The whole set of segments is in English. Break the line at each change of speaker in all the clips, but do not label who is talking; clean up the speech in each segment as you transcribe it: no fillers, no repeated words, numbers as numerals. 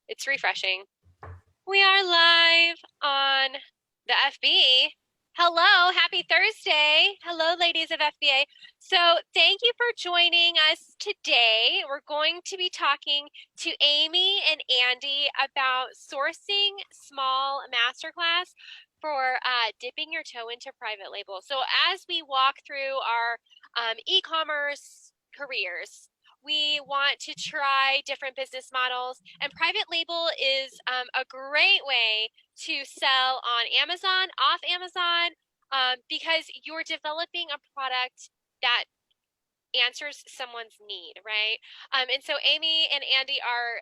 It's refreshing. We are live on the FB. Hello, happy Thursday. Hello, ladies of FBA. So, thank you for joining us today. We're going to be talking to Amy and Andy about sourcing small masterclass for dipping your toe into private label. So, as we walk through our e-commerce careers, we want to try different business models, and private label is a great way to sell on Amazon, off Amazon, because you're developing a product that answers someone's need, right? And so Amy and Andy are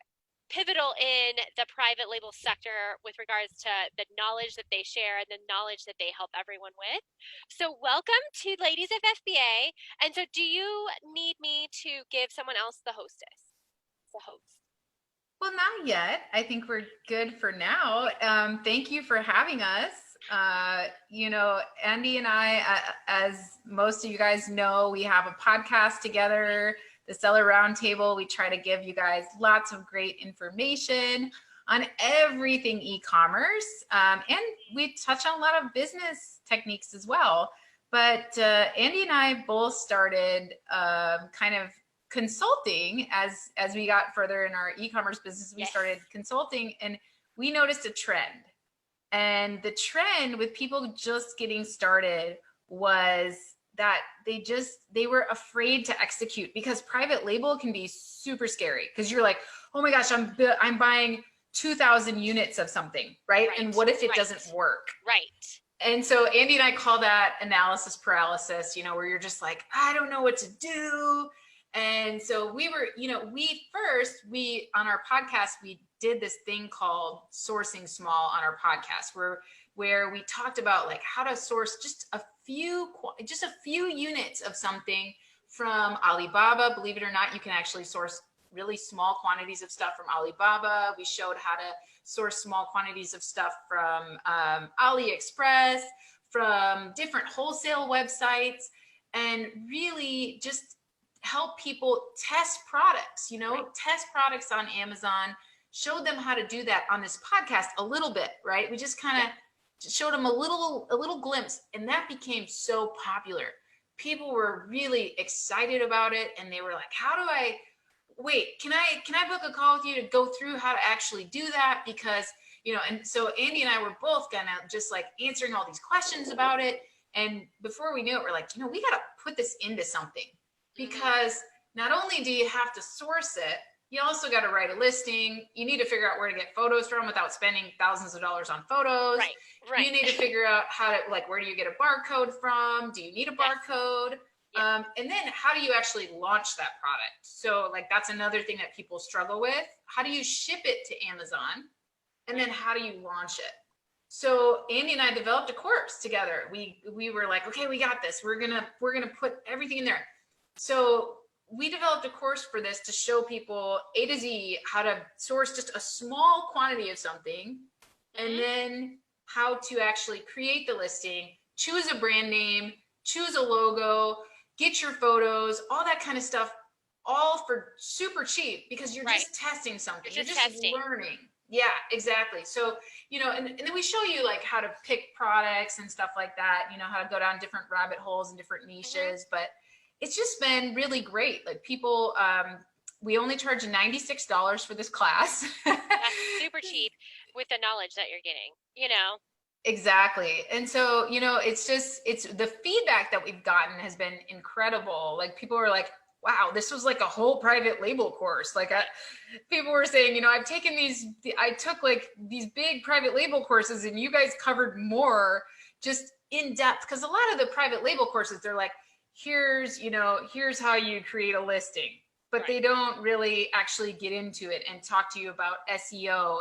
pivotal in the private label sector with regards to the knowledge that they share and the knowledge that they help everyone with. So welcome to Ladies of FBA. And so do you need me to give someone else the hostess, the host?
Well, not yet. I think we're good for now. Thank you for having us. Andy and I, as most of you guys know, we have a podcast together, the Seller Roundtable. We try to give you guys lots of great information on everything e-commerce, and we touch on a lot of business techniques as well. But Andy and I both started kind of consulting as we got further in our e-commerce business. We started consulting, and we noticed a trend. And the trend with people just getting started was that they were afraid to execute, because private label can be super scary, because you're like, oh my gosh, I'm buying 2,000 units of something, right? And what if it doesn't work?
Right.
And so Andy and I call that analysis paralysis, where you're just like, I don't know what to do. And so we were, on our podcast, we did this thing called Sourcing Small on our podcast, where we talked about like how to source just a few units of something from Alibaba. Believe it or not, you can actually source really small quantities of stuff from Alibaba. We showed how to source small quantities of stuff from AliExpress, from different wholesale websites, and really just help people test products, test products on Amazon, showed them how to do that on this podcast a little bit, right? We just kind of showed them a little glimpse, and that became so popular. People were really excited about it, and they were like, can I book a call with you to go through how to actually do that? Because, and so Andy and I were both kind of just like answering all these questions about it. And before we knew it, we're like, we got to put this into something, because not only do you have to source it, you also got to write a listing. You need to figure out where to get photos from without spending thousands of dollars on photos.
Right.
You need to figure out where do you get a barcode from? Do you need a barcode? And then how do you actually launch that product? So that's another thing that people struggle with. How do you ship it to Amazon? And then how do you launch it? So Andy and I developed a course together. We were like, okay, we got this. We're gonna put everything in there. So we developed a course for this to show people A to Z how to source just a small quantity of something, and then how to actually create the listing, choose a brand name, choose a logo, get your photos, all that kind of stuff, all for super cheap, because you're just testing something. You're just learning. Yeah, exactly. So, and then we show you how to pick products and stuff like that, how to go down different rabbit holes and different niches. But it's just been really great. People, we only charge $96 for this class.
That's super cheap with the knowledge that you're getting,
Exactly. And so, it's the feedback that we've gotten has been incredible. People are like, wow, this was like a whole private label course. People were saying, I took these big private label courses, and you guys covered more just in depth. Cause a lot of the private label courses, they're like, here's how you create a listing, but they don't really actually get into it and talk to you about SEO.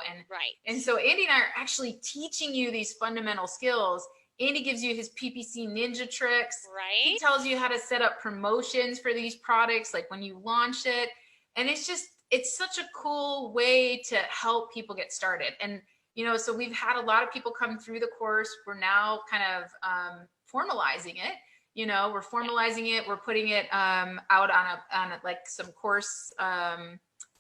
And so Andy and I are actually teaching you these fundamental skills. Andy gives you his PPC ninja tricks. He tells you how to set up promotions for these products, when you launch it. And it's such a cool way to help people get started. And, so we've had a lot of people come through the course. We're now kind of formalizing it. We're formalizing it. We're putting it out on some course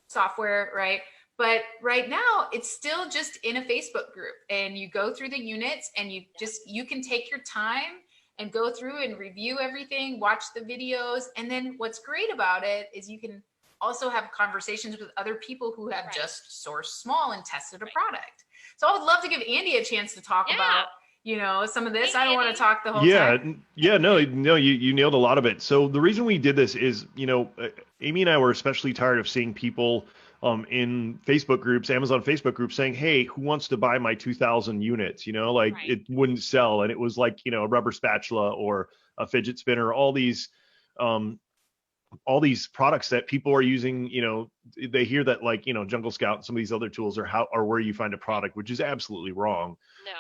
software, right? But right now it's still just in a Facebook group, and you go through the units, and you can take your time and go through and review everything, watch the videos. And then what's great about it is you can also have conversations with other people who have just sourced small and tested a product. So I would love to give Andy a chance to talk about, some of this. I don't want to talk the whole time.
No, you nailed a lot of it. So the reason we did this is, Amy and I were especially tired of seeing people in Facebook groups, Amazon Facebook groups, saying, "Hey, who wants to buy my 2,000 units?" It wouldn't sell, and it was like, a rubber spatula or a fidget spinner, um, all these products that people are using. They hear that, like, Jungle Scout and some of these other tools are where you find a product, which is absolutely wrong.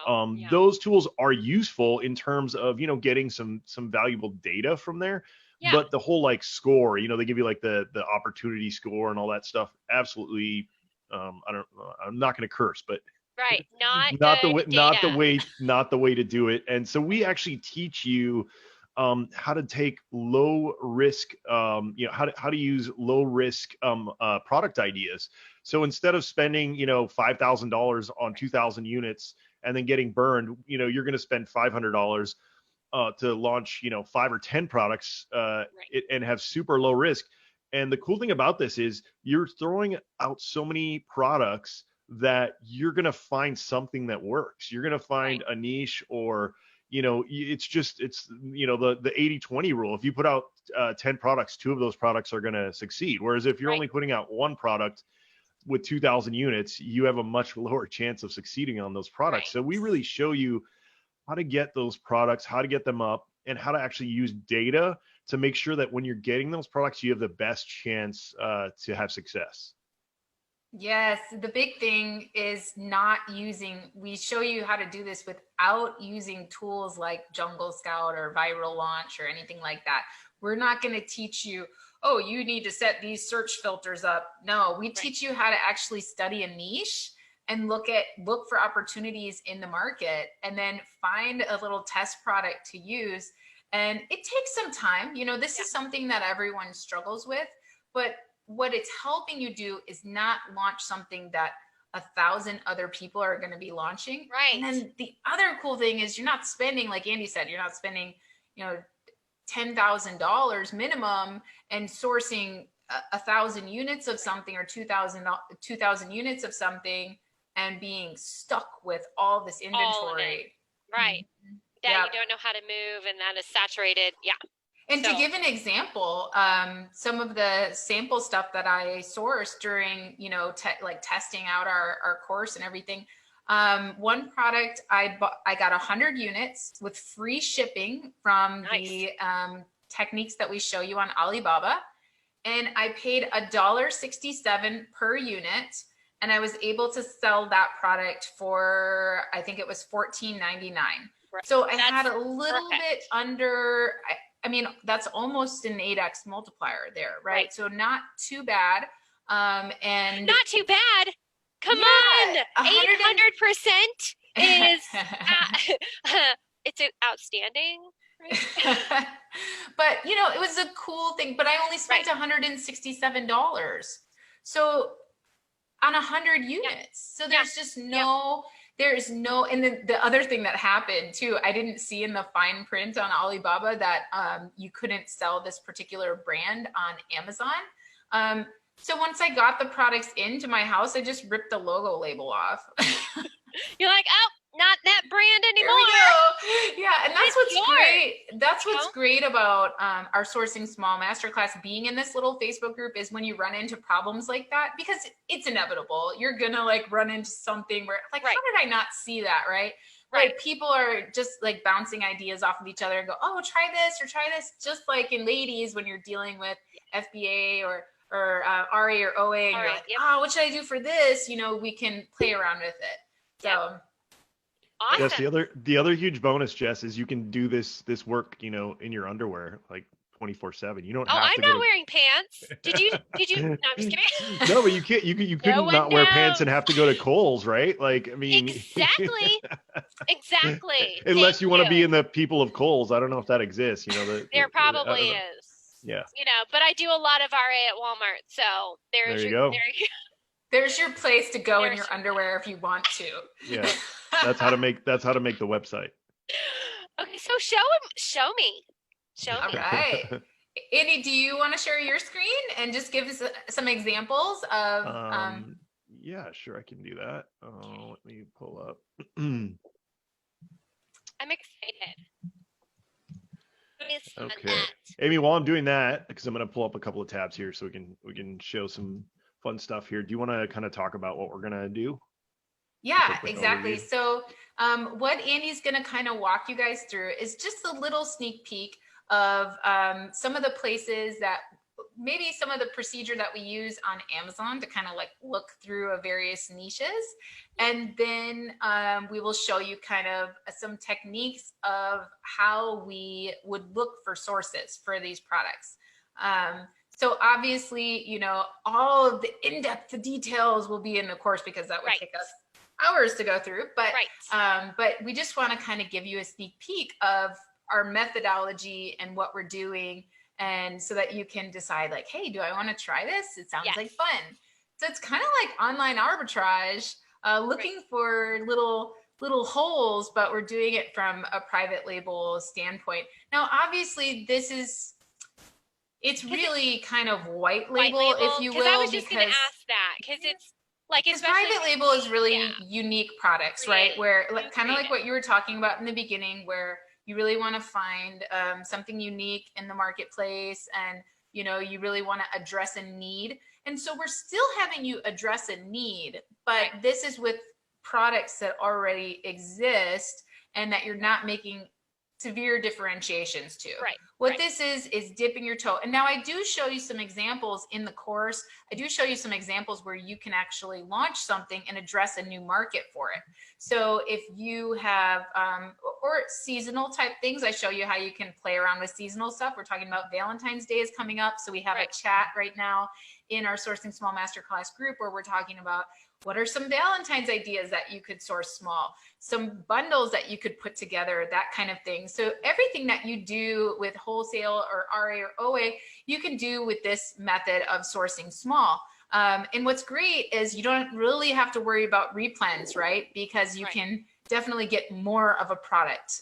No.
Those tools are useful in terms of, getting some valuable data from there. But the whole, like, score, they give you like the opportunity score and all that stuff. Absolutely. I'm not going to curse, but not the way to do it. And so we actually teach you how to take low risk, how to use low risk product ideas. So instead of spending, $5,000 on 2,000 units and then getting burned, you're going to spend $500 to launch, 5 or 10 products and have super low risk. And the cool thing about this is you're throwing out so many products that you're going to find something that works. You're going to find a niche, or, it's the 80-20 rule. If you put out 10 products, 2 of those products are going to succeed. Whereas if you're only putting out 1 product with 2,000 units, you have a much lower chance of succeeding on those products. So we really show you how to get those products, how to get them up, and how to actually use data to make sure that when you're getting those products, you have the best chance to have success.
Yes, the big thing is we show you how to do this without using tools like Jungle Scout or Viral Launch or anything like that. We're not going to teach you, oh, you need to set these search filters up. No, we teach you how to actually study a niche and look for opportunities in the market, and then find a little test product to use. And it takes some time. This is something that everyone struggles with, but what it's helping you do is not launch something that 1,000 other people are going to be launching. And then the other cool thing is you're not spending, like Andy said, you're not spending, $10,000 minimum and sourcing 1,000 units of something, or 2,000 units of something, and being stuck with all this inventory.
That you don't know how to move, and that is saturated.
And to give an example, some of the sample stuff that I sourced during, testing out our course and everything. One product I got 100 units with free shipping from the techniques that we show you on Alibaba. And I paid $1.67 per unit. And I was able to sell that product for, I think it was $14.99. So I had a little bit under, that's almost an 8x multiplier there, right? So not too bad. And
not too bad. Come on, 800% is it's outstanding. Right?
But it was a cool thing. But I only spent $167. So on 100 units. So there's just and then the other thing that happened too, I didn't see in the fine print on Alibaba that you couldn't sell this particular brand on Amazon. So once I got the products into my house, I just ripped the logo label off.
You're like, oh, not that brand anymore.
Here we go. Yeah, and that's what's great. That's what's great about our Sourcing Small Masterclass being in this little Facebook group, is when you run into problems like that, because it's inevitable. You're gonna run into something where how did I not see that, right? Right. People are just bouncing ideas off of each other and go, oh, try this or try this. Just like in ladies, when you're dealing with FBA or RA or OA, and you're like, oh, what should I do for this? We can play around with it. So.
Awesome.
Yes, the other huge bonus, Jess, is you can do this work, in your underwear, 24/7. You don't have to.
I'm not wearing pants. Did you? No, I'm just kidding.
No, but you can't. You couldn't not wear pants and have to go to Kohl's, right?
Exactly.
Unless you want to be in the people of Kohl's. I don't know if that exists.
There probably is.
Yeah.
But I do a lot of RA at Walmart, so there you go.
There's your place to go in
There's
your
your
underwear if you want to.
Yeah, that's how to make the website.
Okay, so show me. Show
All
me.
right. Andy, do you want to share your screen and just give us some examples of
Yeah, sure, I can do that.
Okay.
Let me pull up.
I'm excited. It's
Okay,
that.
Amy, while I'm doing that, because I'm going to pull up a couple of tabs here so we can show some fun stuff here. Do you want to kind of talk about what we're going to do? Just a
Yeah,
quick
exactly.
overview.
So, what Andy's going to kind of walk you guys through is just a little sneak peek of some of the places that maybe some of the procedure that we use on Amazon to kind of like look through a various niches. And then we will show you kind of some techniques of how we would look for sources for these products. So obviously, you know, all of the in-depth details will be in the course because that would take us hours to go through, but we just want to kind of give you a sneak peek of our methodology and what we're doing, and so that you can decide like, hey, do I want to try this? It sounds like fun. So it's kind of like online arbitrage, looking for little holes, but we're doing it from a private label standpoint. Now obviously it's really kind of white label, if you will,
I was just going to ask that because it's like,
because private label is really unique products, right? Where kind of like what you were talking about in the beginning, where you really want to find something unique in the marketplace, and you know, you really want to address a need. And so we're still having you address a need, but this is with products that already exist and that you're not making severe differentiations to. What this is dipping your toe. And now I do show you some examples in the course. I do show you some examples where you can actually launch something and address a new market for it. So if you have, or seasonal type things, I show you how you can play around with seasonal stuff. We're talking about Valentine's Day is coming up. So we have a chat right now in our Sourcing Small Masterclass group where we're talking about what are some Valentine's ideas that you could source small, some bundles that you could put together, that kind of thing. So everything that you do with wholesale or RA or OA, you can do with this method of sourcing small. And what's great is you don't really have to worry about replens, right? Because you can definitely get more of a product.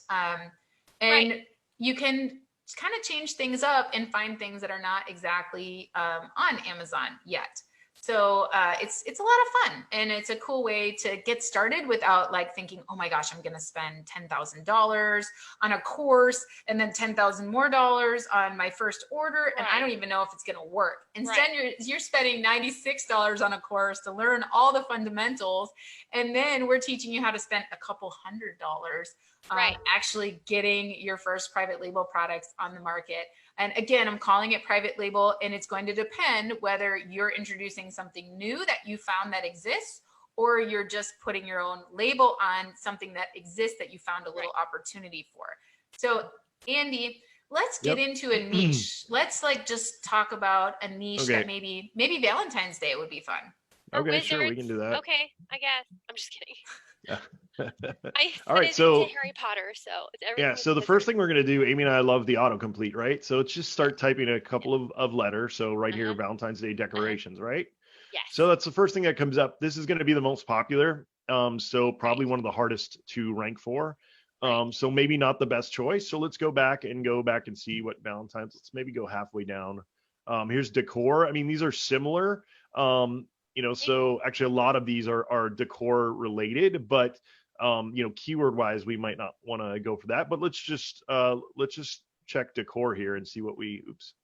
And you can kind of change things up and find things that are not exactly on Amazon yet. So it's a lot of fun, and it's a cool way to get started without like thinking, oh my gosh, I'm going to spend $10,000 on a course and then $10,000 more on my first order, and I don't even know if it's going to work. Instead, you're spending $96 on a course to learn all the fundamentals, and then we're teaching you how to spend a couple $100 actually getting your first private label products on the market. And again, I'm calling it private label, and it's going to depend whether you're introducing something new that you found that exists, or you're just putting your own label on something that exists that you found a little opportunity for. So Andy, let's get into a niche. Let's like just talk about a niche that maybe Valentine's Day would be fun.
Okay, sure, we can do that.
Okay, I guess. I'm just kidding.
All right, so
Harry Potter, so
yeah, so the first thing we're going to do, Amy and I love the autocomplete, right? So let's just start typing a couple of letters. So right here, Valentine's Day decorations, right?
Yes.
So that's the first thing that comes up. This is going to be the most popular. So probably one of the hardest to rank for. So maybe not the best choice. So let's go back and see what Valentine's, let's maybe go halfway down. Here's decor. I mean, these are similar. You know, so actually a lot of these are decor related, but you know, keyword wise, we might not want to go for that, but let's just check decor here and see what let's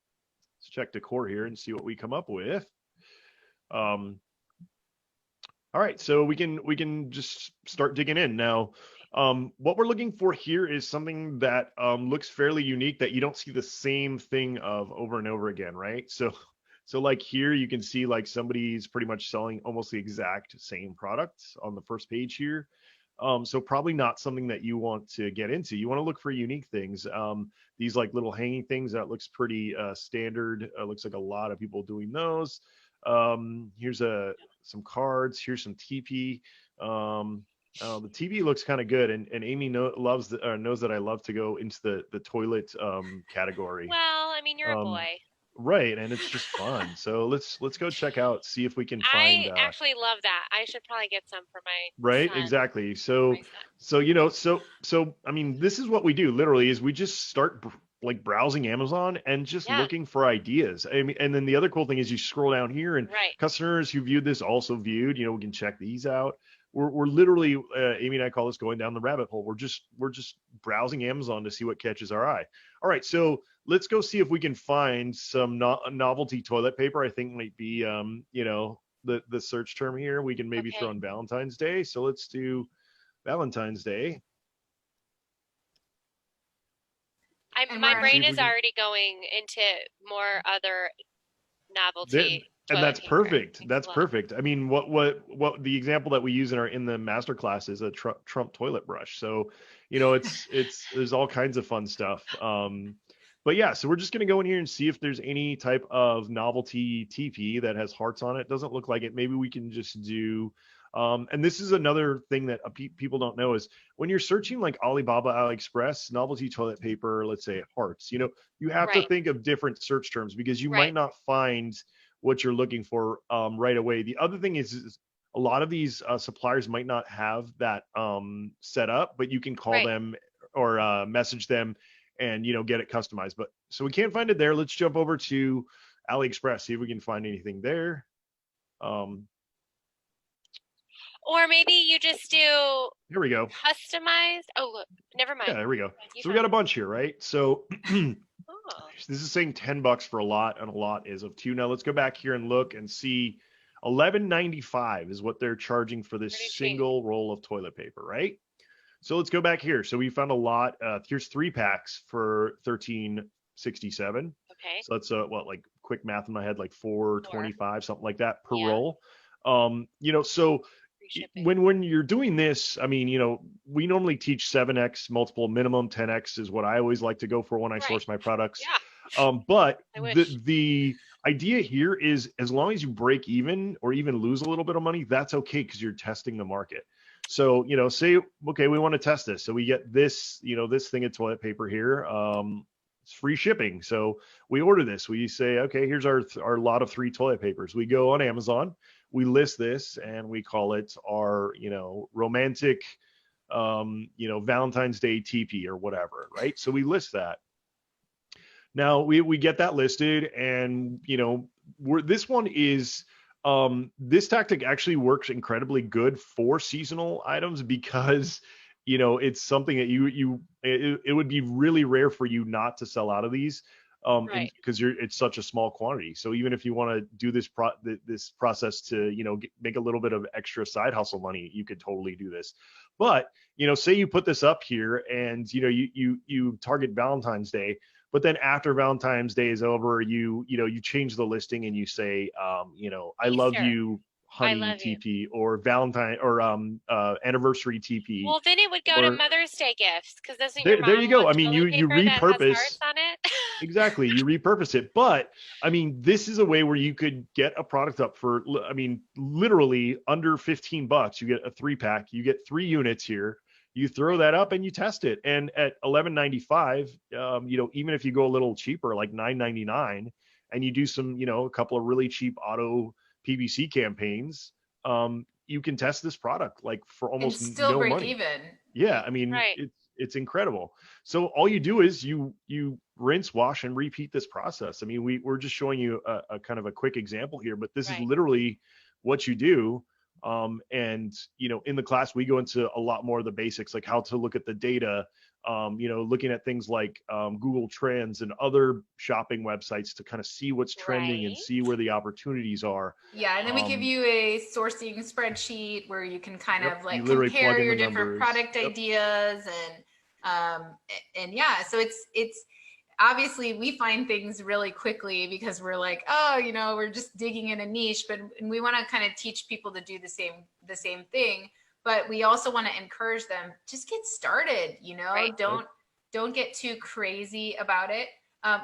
check decor here and see what we come up with. All right, so we can just start digging in now. What we're looking for here is something that looks fairly unique, that you don't see the same thing of over and over again, right? So like here, you can see like somebody's pretty much selling almost the exact same product on the first page here. So probably not something that you want to get into. You want to look for unique things. These like little hanging things, that looks pretty standard. Looks like a lot of people doing those. Here's some cards. Here's some TP. The TV looks kind of good, and Amy knows that I love to go into the toilet category.
Well, I mean, you're a boy.
Right, and it's just fun. So let's go check out, see if we can find
I actually love that. I should probably get some for my
right,
son.
exactly.
For
So
my son.
I mean, this is what we do literally is we just start like browsing Amazon and just
Yeah,
looking for ideas. I mean, and then the other cool thing is you scroll down here and
right.
customers who viewed this also viewed, we can check these out. We're literally Amy and I call this going down the rabbit hole. We're just browsing Amazon to see what catches our eye. All right, so let's go see if we can find some novelty toilet paper. I think might be the search term here. We can maybe throw
Okay.
in Valentine's Day. So let's do Valentine's Day.
And
My
we're on.
See
brain
if we
is
can.
already going into more other
There,
novelty
and
toilet
that's
paper.
perfect. That's
Love.
perfect. I mean, what the example that we use in the master class is a Trump toilet brush. So, it's there's all kinds of fun stuff. But yeah, so we're just gonna go in here and see if there's any type of novelty TP that has hearts on it. Doesn't look like it. Maybe we can just do. And this is another thing that people don't know is when you're searching like Alibaba, AliExpress, novelty toilet paper, let's say hearts, you have to
Right,
think of different search terms because you
right,
might not find what you're looking for right away. The other thing is a lot of these suppliers might not have that set up, but you can call
right.
them or message them and get it customized. But so we can't find it there. Let's jump over to AliExpress, see if we can find anything there. Um,
Or maybe you just do
Here we go.
customized. Oh, look, never
Yeah,
mind.
there we go.
You
So we got
found
a
it.
bunch here, right? So
Oh,
this is saying $10 for a lot, and a lot is of two. Now let's go back here and look and see. 11.95 is what they're charging for this
pretty cheap.
single roll of toilet paper, right? So let's go back here. So we found a lot. Here's 3 packs for 13.67.
Okay,
So that's what, like quick math in my head, like
four.
4.25, something like that per
Yeah,
roll. So
free shipping.
when you're doing this, I mean, we normally teach 7x multiple minimum, 10x is what I always like to go for when I
Right.
source my products.
Yeah,
But
I
the
wish.
the idea here is as long as you break even or even lose a little bit of money, that's okay because you're testing the market. So, say, okay, we want to test this. So we get this, this thing of toilet paper here. It's free shipping. So we order this. We say, okay, here's our lot of 3 toilet papers. We go on Amazon, we list this, and we call it our, romantic, Valentine's Day TP or whatever, right? So we list that. Now we get that listed, and this one is this tactic actually works incredibly good for seasonal items because it's something that it would be really rare for you not to sell out of these
Right,
because it's such a small quantity. So even if you want to do this process to make a little bit of extra side hustle money, you could totally do this. But say you put this up here and you target Valentine's Day, but then after Valentine's Day is over, you change the listing and you say, I love
Easter.
you,
I
honey
love you.
TP, or Valentine or anniversary TP,
Well, then it would go to
or
Mother's Day gifts because doesn't your
there
mom
you go.
want
I mean, you
toilet
you
paper that has
repurpose.
hearts on it?
Exactly, you repurpose it. But I mean, this is a way where you could get a product up for, I mean, literally under $15. You get a 3 pack, you get 3 units here. You throw
Right,
that up and you test it. And at 11.95, even if you go a little cheaper, like 9.99, and you do some, a couple of really cheap auto PVC campaigns, you can test this product like for
And
almost
still
no
break
money.
even.
Yeah, I mean,
right,
it's incredible. So all you do is you rinse, wash, and repeat this process. I mean, we're just showing you a kind of a quick example here, but this is
right.
literally what you do. And in the class we go into a lot more of the basics, like how to look at the data, looking at things like Google Trends and other shopping websites to kind of see what's trending and
Right.
see where the opportunities are.
Yeah, and then we give
Um,
you a sourcing spreadsheet where you can kind
yep,
of
you
like
literally plug
compare
in the
your different
numbers.
product
Yep.
ideas and yeah, so it's obviously we find things really quickly because we're like, oh, we're just digging in a niche, but and we want to kind of teach people to do the same thing, but we also want to encourage them just get started,
Right.
Yep.
don't get too crazy about it.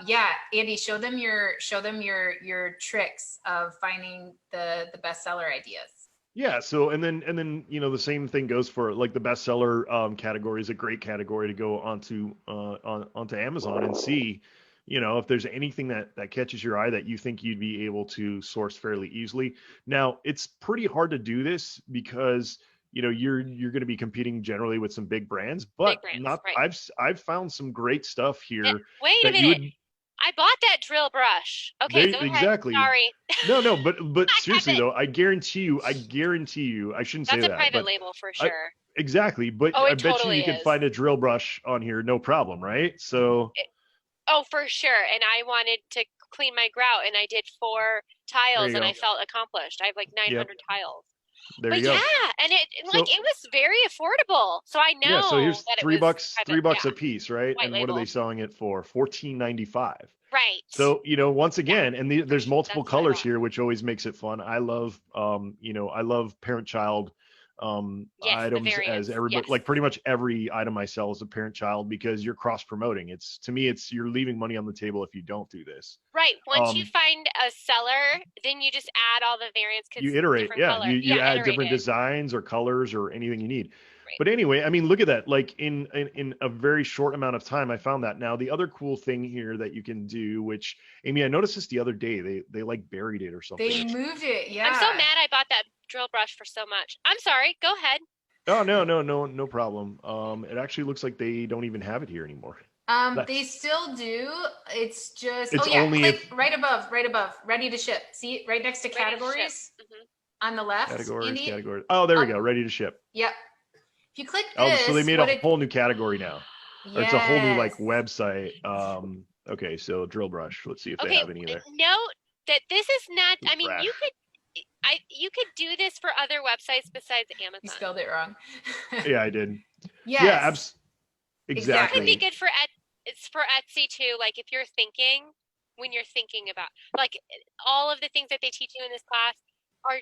Yeah, Andy, show them your tricks of finding the bestseller ideas.
Yeah. So and then the same thing goes for like the bestseller category is a great category to go onto onto Amazon and see. if there's anything that catches your eye that you think you'd be able to source fairly easily. Now, it's pretty hard to do this because you're going to be competing generally with some big brands,
Big
but
brands,
not
right?
I've found some great stuff here
Wait a
that you
minute.
would
I bought that drill brush. Okay,
there
go ahead.
exactly.
Sorry.
No, but
I have
seriously
it.
though, I guarantee you, I shouldn't say
That's a
that,
private
but
label for
I
sure.
exactly, but
Oh,
I
it
bet you
totally
you could
is.
find a drill brush on here, no problem, right? So
Oh, for sure. And I wanted to clean my grout, and I did 4
there
tiles,
you
and I
go.
felt accomplished. I have like
Yep,
900 tiles.
there
But
you go.
yeah, and
So
it was very affordable. So I
yeah, so
know
here's
that it
three
was
bucks,
private,
three
yeah,
bucks a piece, right?
white
And what are they
label.
selling it for? 14.95.
Right.
So, once
Yeah,
again, and there's multiple
that's what I
colors
bought.
here, which always makes it fun. I love parent-child
Yes, the
items as
variants.
everybody,
Yes.
like pretty much every item I sell is a parent-child because you're cross-promoting. To me, you're leaving money on the table if you don't do this.
Right. Once you
Um,
find a seller, then you just add all the variants
you
because
iterate,
different
yeah,
color.
you
Yeah,
add
iterate
different
it.
designs or colors or anything you need.
Right.
But anyway, I mean, look at that. Like in a very short amount of time, I found that. Now, the other cool thing here that you can do, which Amy, I noticed this the other day, they like buried it or something.
They moved it.
I'm so
Yeah.
mad I bought that drill brush for so much. I'm sorry. Go ahead.
Oh, no problem. It actually looks like they don't even have it here anymore.
They
That's
still do. It's just, oh
it's
yeah,
only
click
if
right above, ready to ship. See it right next to
Ready to ship.
categories on the left, Andy?
categories. Oh, there we
Up,
go, ready to ship.
yep. If you click
Oh, so they
this,
made a
what it,
whole new category now. Or it's a whole new
yes.
like website. Okay, so drill brush. Let's see if they
Okay,
have any there.
note that this is not, I mean,
Brush.
you could do this for other websites besides
You
Amazon.
spelled it wrong.
Yeah, I did.
Yes.
Yeah,
This could be
exactly.
good for it's for Etsy too. Like if you're thinking, when you're thinking about, like, all of the things that they teach you in this class are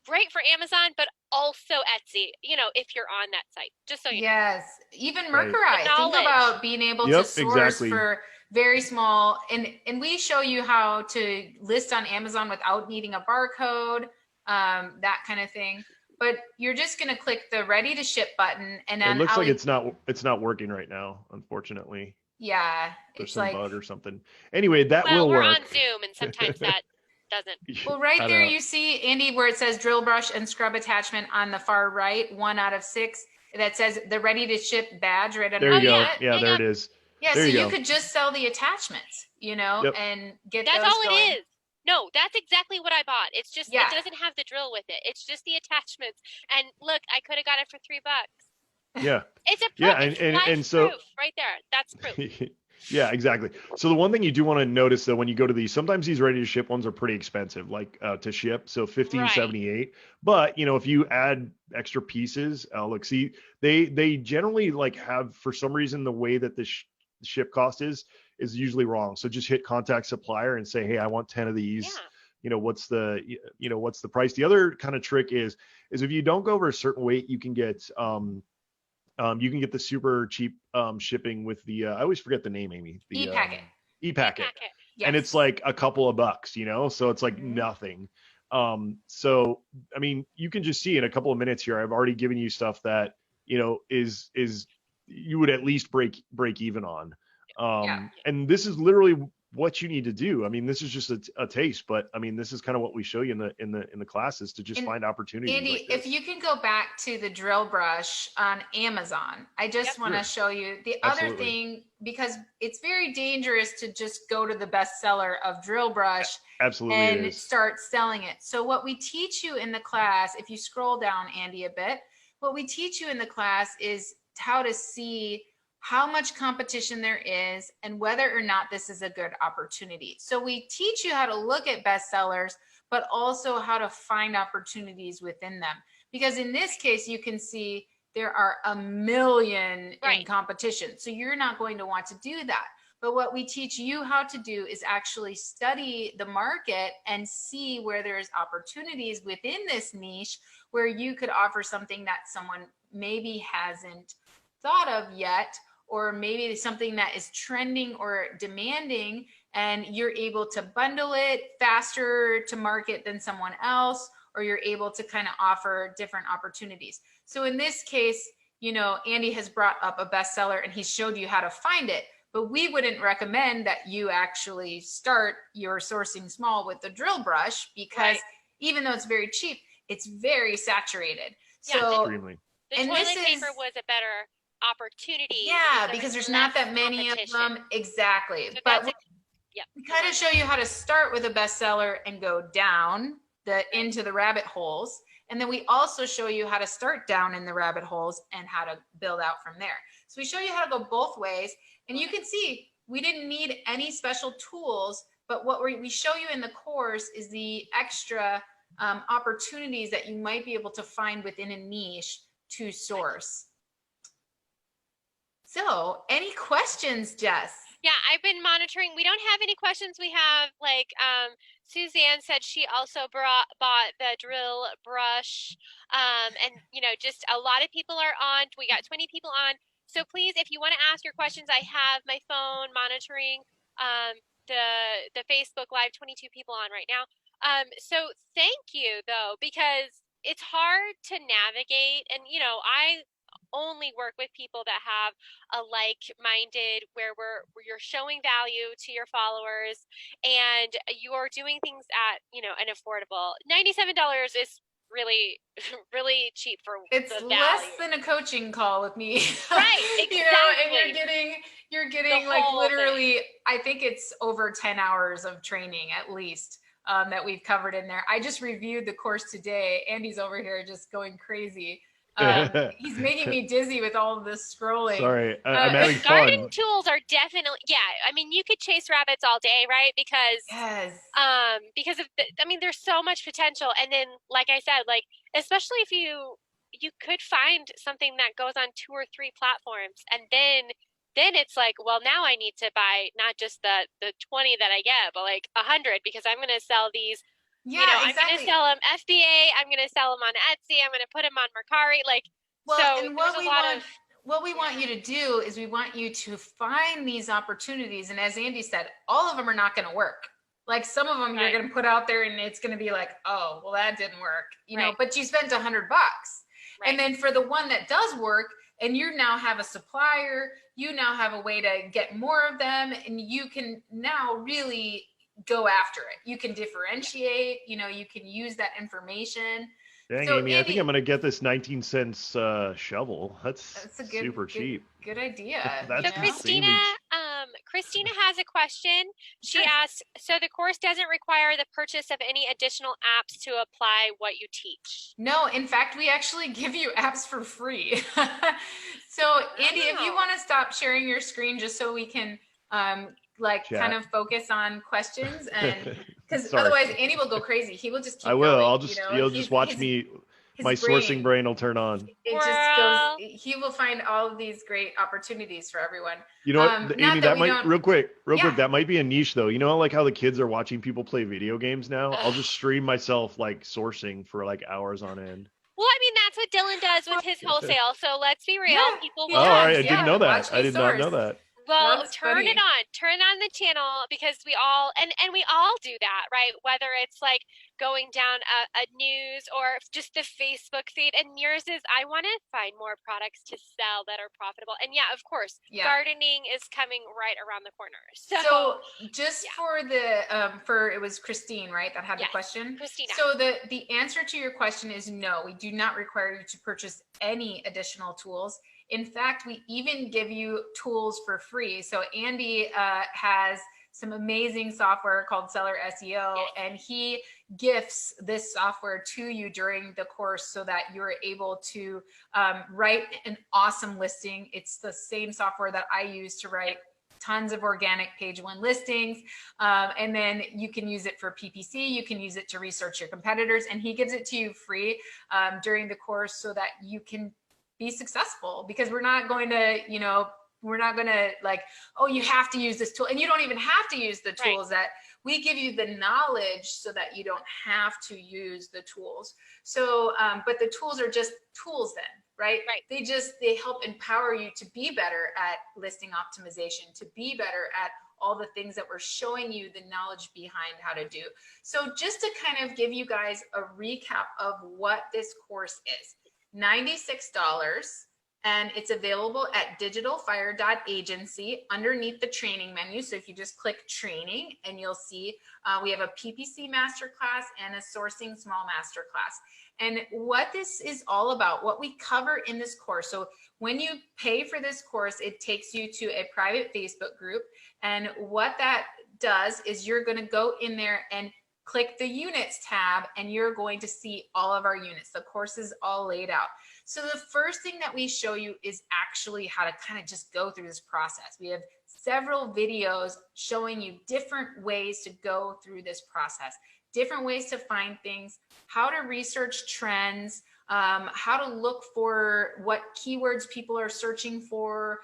great for Amazon, but also Etsy, if you're on that site, just so you know.
Yes. Even
Right.
Mercury.
The
Think
knowledge.
about being able to
Yep,
source
exactly.
for very small, and we show you how to list on Amazon without needing a barcode, that kind of thing. But you're just going to click the ready to ship button, and
It
then
looks like it's not working right now, unfortunately.
yeah,
There's
it's
some
like,
bug or something. Anyway, that
Well,
will
we're on
work.
Zoom, and sometimes that doesn't.
well, right
I
there
know.
you see, Andy, where it says drill brush and scrub attachment on the far right, 1 out of 6. That says the ready to ship badge right
There you
Oh
underneath
go.
yeah,
it.
Yeah,
yeah,
there
yeah.
it is.
Yeah,
There
so
you
you
go.
could just sell the attachments,
Yep.
and get
That's
those
all it
going.
is. No, that's exactly what I bought. It's just
Yeah.
it doesn't have the drill with it. It's just the attachments. And look, I could have got it for $3.
Yeah.
It's
Yeah,
it's
and
life
and so
proof right there. That's proof.
yeah, exactly. So the one thing you do want to notice though when you go to these, sometimes these ready to ship ones are pretty expensive, like to ship. So
Right.
15.78. But if you add extra pieces, look, see, they generally like have for some reason the way that the ship cost is usually wrong. So just hit contact supplier and say, hey, I want 10 of these.
Yeah.
What's the price? The other kind of trick is if you don't go over a certain weight, you can get the super cheap shipping with the I always forget the name, Amy. The
E-packet.
e-packet.
E-packet.
And it's
Yes.
like a couple of bucks, so it's like
Mhm.
nothing. So I mean, you can just see in a couple of minutes here, I've already given you stuff that is you would at least break even on.
Yeah.
And this is literally what you need to do. I mean, this is just a taste, but I mean, this is kind of what we show you in the classes to just
And
find opportunities
Andy,
like
if
this.
you can go back to the drill brush on Amazon, I just
Yep.
want to
Sure.
show you the other
Absolutely.
thing, because it's very dangerous to just go to the bestseller of drill brush
Absolutely it
and
is.
start selling it. So what we teach you in the class, if you scroll down, Andy, a bit, what we teach you in the class is how to see how much competition there is and whether or not this is a good opportunity. So we teach you how to look at bestsellers, but also how to find opportunities within them. Because in this case, you can see there are a million in
Right.
competition. So you're not going to want to do that. But what we teach you how to do is actually study the market and see where there's opportunities within this niche where you could offer something that someone maybe hasn't thought of yet, or maybe something that is trending or demanding, and you're able to bundle it faster to market than someone else, or you're able to kind of offer different opportunities. So in this case, Andy has brought up a bestseller and he showed you how to find it. but we wouldn't recommend that you actually start your sourcing small with the drill brush, because even though it's very cheap, it's very saturated.
Yeah,
So
Extremely.
the toilet paper was a better opportunity.
Yeah, because there's not that many of them. Exactly.
So
but
yep.
we kind of show you how to start with a bestseller and go down into the rabbit holes. And then we also show you how to start down in the rabbit holes and how to build out from there. So we show you how to go both ways. And you can see we didn't need any special tools, but what we show you in the course is the extra opportunities that you might be able to find within a niche to source. So, any questions, Jess?
Yeah, I've been monitoring. We don't have any questions. We have Suzanne said she also bought the drill brush. And just a lot of people are on. We got 20 people on. So please, if you want to ask your questions, I have my phone monitoring the Facebook Live, 22 people on right now. So thank you though, because it's hard to navigate, and I only work with people that have a like-minded, where you're showing value to your followers and you're doing things at an affordable $97 is really really cheap for
it's
the
less
value.
than a coaching call with me.
Right, exactly.
And you're getting like literally thing. I think it's over 10 hours of training at least that we've covered in there. I just reviewed the course today. Andy's over here just going crazy. He's making me dizzy with all of this scrolling.
Sorry, I'm having fun.
Garden tools are definitely, I mean, you could chase rabbits all day, right? Because of there's so much potential. And then, like I said, especially if you could find something that goes on 2 or 3 platforms, and then it's like, well, now I need to buy not just the 20 that I get, but 100, because I'm going to sell these. I'm going to sell them FBA. I'm going to sell them on Etsy. I'm going to put them on Mercari.
What we want you to do is we want you to find these opportunities. And as Andy said, all of them are not going to work. Like some of them you're going to put out there and it's going to be like, oh, well, that didn't work, but you spent $100. Right. And then for the one that does work, and you now have a supplier, you now have a way to get more of them, and you can now really go after it. You can differentiate, you can use that information.
Dang, so, Amy, I think I'm going to get this 19 cents shovel. That's super cheap.
Good idea.
So Christina has a question. She asks, so the course doesn't require the purchase of any additional apps to apply what you teach?
No, in fact, we actually give you apps for free. So Andy, if you want to stop sharing your screen just so we can kind of focus on questions, and because otherwise Andy will go crazy. He will just keep going.
You'll just watch me. My sourcing brain will turn on.
He will find all of these great opportunities for everyone.
You know what, Amy, that might real quick, that might be a niche though. You know, like how the kids are watching people play video games now? I'll just stream myself sourcing for hours on end.
Well, I mean, that's what Dylan does with his wholesale. So let's be real. People will.
All right. I didn't know that. I did not know that.
Well, turn on the channel, because we all, and we all do that, right? Whether it's going down a news or just the Facebook feed. And yours is, I want to find more products to sell that are profitable. And of course, gardening is coming right around the corner. So
just for it was Christine, right? That had the question.
Christina.
So the answer to your question is no, we do not require you to purchase any additional tools. In fact, we even give you tools for free. So Andy has some amazing software called Seller SEO, and he gifts this software to you during the course so that you're able to write an awesome listing. It's the same software that I use to write tons of organic page 1 listings. And then you can use it for PPC. You can use it to research your competitors, and he gives it to you free during the course so that you can be successful, because we're not going to, oh, you have to use this tool, and you don't even have to use the tools. That we give you the knowledge so that you don't have to use the tools. So, but the tools are just tools then, right? They help empower you to be better at listing optimization, to be better at all the things that we're showing you the knowledge behind how to do. So just to kind of give you guys a recap of what this course is. $96, and it's available at digitalfire.agency underneath the training menu. So if you just click training, and you'll see we have a PPC masterclass and a sourcing small masterclass. And what this is all about, what we cover in this course. So when you pay for this course, it takes you to a private Facebook group. And what that does is you're going to go in there and click the units tab, and you're going to see all of our units. The course is all laid out. So the first thing that we show you is actually how to kind of just go through this process. We have several videos showing you different ways to go through this process, different ways to find things, how to research trends, how to look for what keywords people are searching for,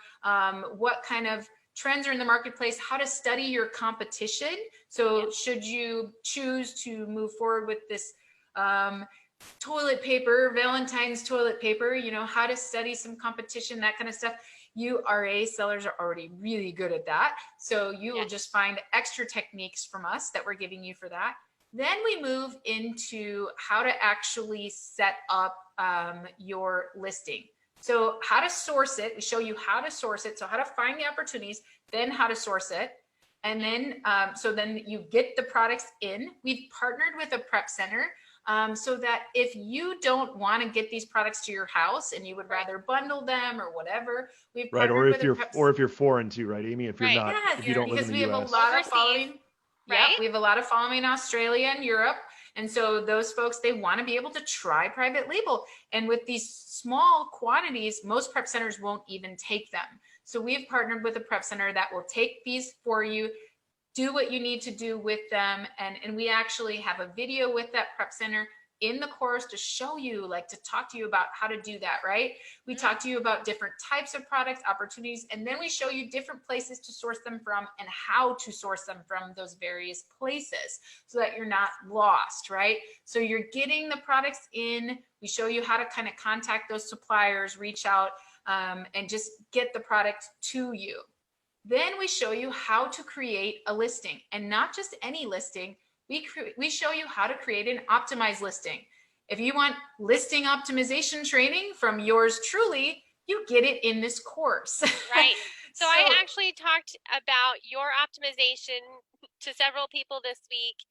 what kind of trends are in the marketplace, how to study your competition. So should you choose to move forward with this toilet paper, Valentine's toilet paper, you know, how to study some competition, that kind of stuff. You RA sellers are already really good at that. So you will just find extra techniques from us that we're giving you for that. Then we move into how to actually set up your listing. So how to source it. We show you how to source it. So how to find the opportunities, then how to source it. And then, so then you get the products in. We've partnered with a prep center so that if you don't want to get these products to your house and you would rather bundle them or whatever, we've partnered
Right. Or
with
if you're foreign too, right, Amy? If you're not, if you don't live in the US.
Because we have a lot of following.
Right?
Yeah, we have a lot of following in Australia and Europe. And so those folks, they want to be able to try private label. And with these small quantities, most prep centers won't even take them. So we've partnered with a prep center that will take these for you, do what you need to do with them. And we actually have a video with that prep center in the course to show you, like, to talk to you about how to do that, right? We talk to you about different types of products, opportunities, and then we show you different places to source them from and how to source them from those various places so that you're not lost, right? So you're getting the products in. We show you how to kind of contact those suppliers, reach out, and just get the product to you. Then we show you how to create a listing, and not just any listing. We show you how to create an optimized listing. If you want listing optimization training from yours truly, you get it in this course.
Right. So I actually talked about your optimization to several people this week.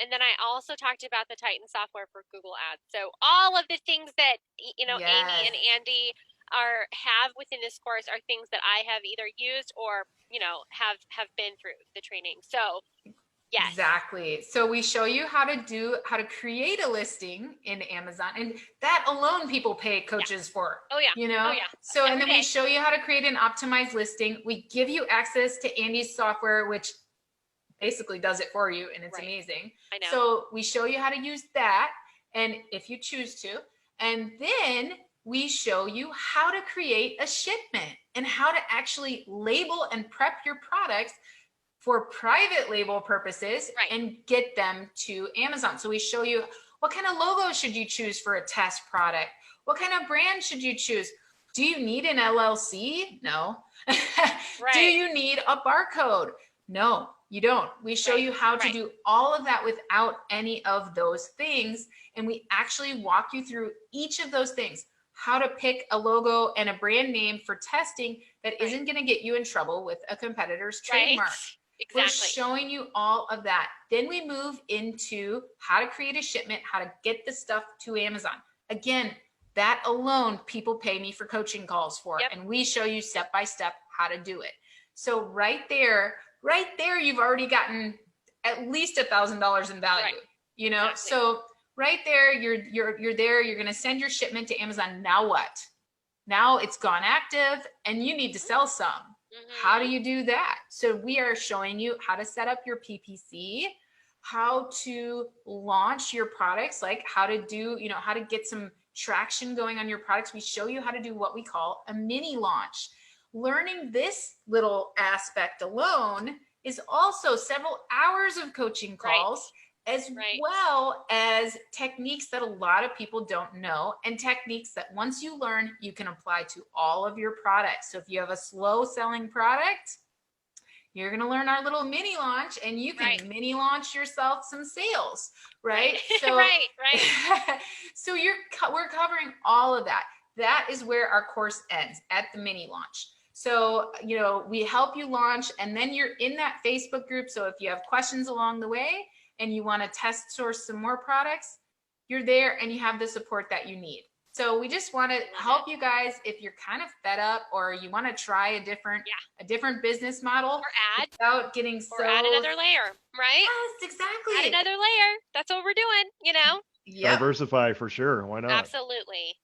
And then I also talked about the Titan software for Google Ads. So all of the things that, you know, Amy and Andy have within this course are things that I have either used or, you know, have been through the training. So yes.
Exactly. So we show you how to create a listing in Amazon, and that alone people pay coaches for.
Oh yeah.
You know?
Oh yeah.
So and then we show you how to create an optimized listing. We give you access to Andy's software, which basically does it for you, and it's amazing.
I know.
So we show you how to use that, and if you choose to, and then we show you how to create a shipment and how to actually label and prep your products for private label purposes and get them to Amazon. So we show you what kind of logo should you choose for a test product? What kind of brand should you choose? Do you need an LLC? No. Do you need a barcode? No, you don't. We show you how to do all of that without any of those things. And we actually walk you through each of those things. How to pick a logo and a brand name for testing that isn't going to get you in trouble with a competitor's trademark.
Exactly.
We're showing you all of that. Then we move into how to create a shipment, how to get the stuff to Amazon. Again, that alone, people pay me for coaching calls for, and we show you step by step how to do it. So right there, you've already gotten at least $1,000 in value, you know? So right there, you're there, you're going to send your shipment to Amazon. Now what? Now it's gone active and you need to sell some. How do you do that? So we are showing you how to set up your PPC, how to launch your products, like how to do, you know, how to get some traction going on your products. We show you how to do what we call a mini launch. Learning this little aspect alone is also several hours of coaching calls, as well as techniques that a lot of people don't know, and techniques that once you learn, you can apply to all of your products. So if you have a slow selling product, you're going to learn our little mini launch, and you can mini launch yourself some sales, right? So, so we're covering all of that. that is where our course ends, at the mini launch. So, we help you launch, and then you're in that Facebook group. So if you have questions along the way and you want to test source some more products, you're there and you have the support that you need. So we just want to help you guys if you're kind of fed up or you want to try a different business model,
or add
without getting
or add another layer, right?
Yes, exactly.
Add another layer. That's what we're doing,
Yep.
Diversify for sure. Why not?
Absolutely.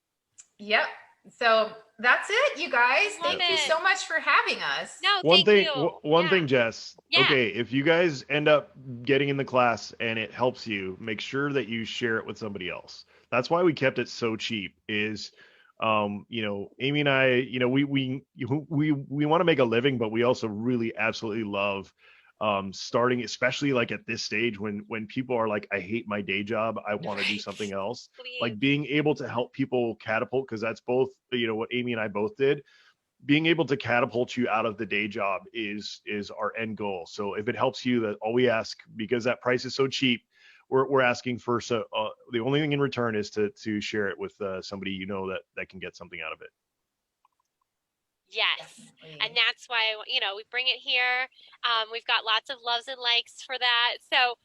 Yep. So that's it, you guys.
Love
Thank you
it.
so much for having us.
No,
One
thank
thing,
you.
one thing, Jess.
Yeah.
Okay, if you guys end up getting in the class and it helps you, make sure that you share it with somebody else. That's why we kept it so cheap. Is Amy and I, we want to make a living, but we also really absolutely love starting, especially like at this stage when people are like, I hate my day job, I want to do something else.
Please.
Like being able to help people catapult, because that's both what Amy and I both did. Being able to catapult you out of the day job is our end goal. So if it helps you, that all we ask, because that price is so cheap, we're asking for, so the only thing in return is to share it with somebody that can get something out of it.
Yes.
Definitely.
And that's why, we bring it here. We've got lots of loves and likes for that. So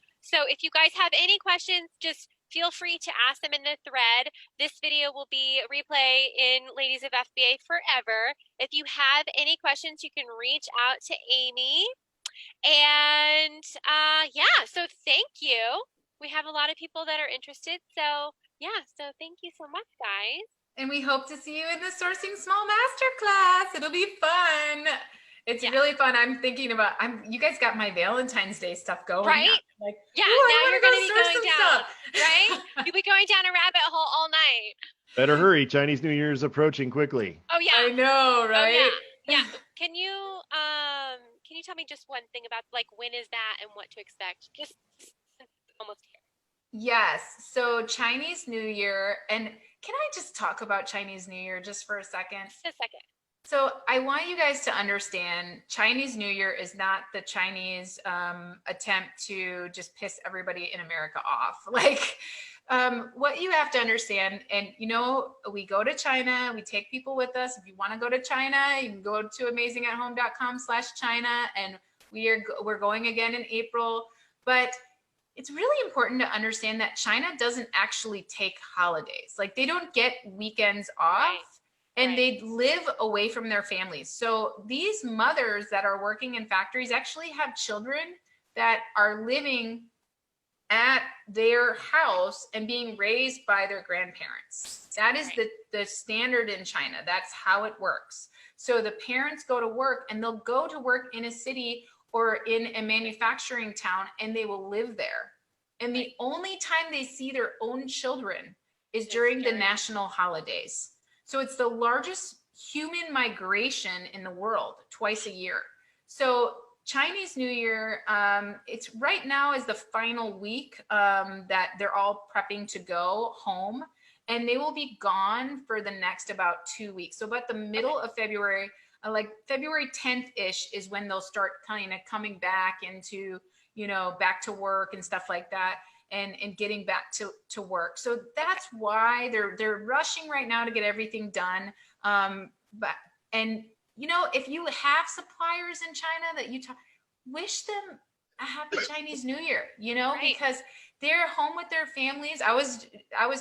if you guys have any questions, just feel free to ask them in the thread. This video will be a replay in Ladies of FBA forever. If you have any questions, you can reach out to Amy. And so thank you. We have a lot of people that are interested. So thank you so much, guys.
And we hope to see you in the Sourcing Small Masterclass. It'll be fun. It's really fun. I'm thinking about, you guys got my Valentine's Day stuff going.
Right?
Now. Like,
yeah, now you're going to be going down,
stuff.
Right? You'll be going down a rabbit hole all night.
Better hurry. Chinese New Year is approaching quickly.
Oh, yeah.
I know, right?
Oh, yeah. Can you tell me just one thing about, like, when is that and what to expect? Just almost here.
Yes. So Chinese New Year, and can I just talk about Chinese New Year just for a second?
Just a second.
So I want you guys to understand Chinese New Year is not the Chinese attempt to just piss everybody in America off. Like what you have to understand, and we go to China, we take people with us. If you want to go to China, you can go to amazingathome.com/China, and we're going again in April. But it's really important to understand that China doesn't actually take holidays. Like they don't get weekends off.
Right.
And they live away from their families. So these mothers that are working in factories actually have children that are living at their house and being raised by their grandparents. That is the standard in China. That's how it works. So the parents go to work, and they'll go to work in a city or in a manufacturing town, and they will live there. And the only time they see their own children is during the national holidays. So it's the largest human migration in the world, twice a year. So Chinese New Year, it's right now is the final week that they're all prepping to go home, and they will be gone for the next about 2 weeks. So about the middle of February, like February 10th-ish is when they'll start kind of coming back into, back to work and stuff like that. And getting back to work. So that's why they're rushing right now to get everything done. If you have suppliers in China that you wish them a happy Chinese New Year, because they're home with their families. I was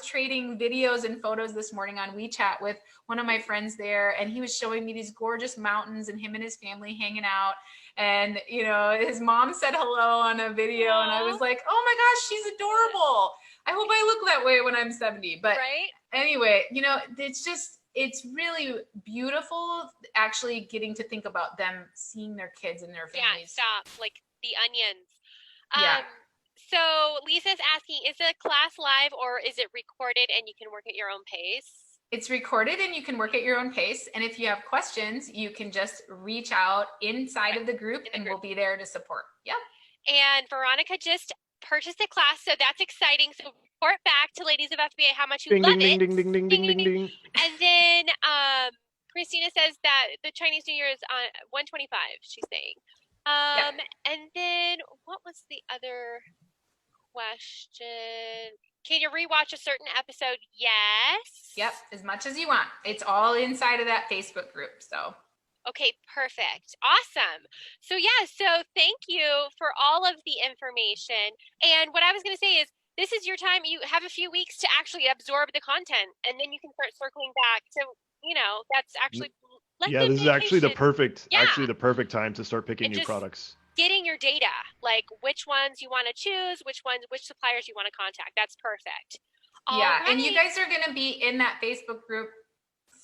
trading videos and photos this morning on WeChat with one of my friends there, and he was showing me these gorgeous mountains and him and his family hanging out. And, his mom said hello on a video. Aww. And I was like, oh my gosh, she's adorable. I hope I look that way when I'm 70. But anyway, it's really beautiful actually getting to think about them seeing their kids and their families.
Yeah, stop. Like the onions. So Lisa's asking, is the class live or is it recorded and you can work at your own pace?
It's recorded and you can work at your own pace. And if you have questions, you can just reach out inside of the group and we'll be there to support. Yep.
And Veronica just purchased a class, so that's exciting. So report back to Ladies of FBA how much you love it.
Ding, ding, ding, ding, ding, ding.
And then Christina says that the Chinese New Year is on 125, she's saying. And then what was the other question? Can you rewatch a certain episode? Yes.
Yep, as much as you want. It's all inside of that Facebook group. So
Okay, perfect. Awesome. So yeah, so thank you for all of the information. And what I was going to say is this is your time. You have a few weeks to actually absorb the content, and then you can start circling back. So, that's actually like
Yeah,
good
this is actually the
vacation.
perfect time to start picking
And
new
just
products.
getting your data, like which ones you want to choose, which suppliers you want to contact. That's perfect. All
yeah,
right.
and you guys are going to be in that Facebook group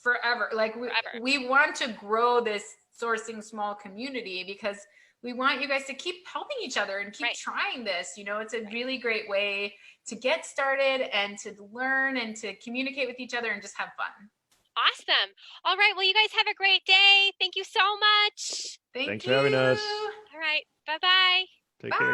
forever. Like
Forever.
we want to grow this sourcing small community because we want you guys to keep helping each other and keep
Right.
trying this. It's a really great way to get started and to learn and to communicate with each other and just have fun.
Awesome. All right. Well, you guys have a great day. Thank you so much.
Thank
Thanks
you.
for having us.
All right. Bye-bye.
Take
Bye.
care.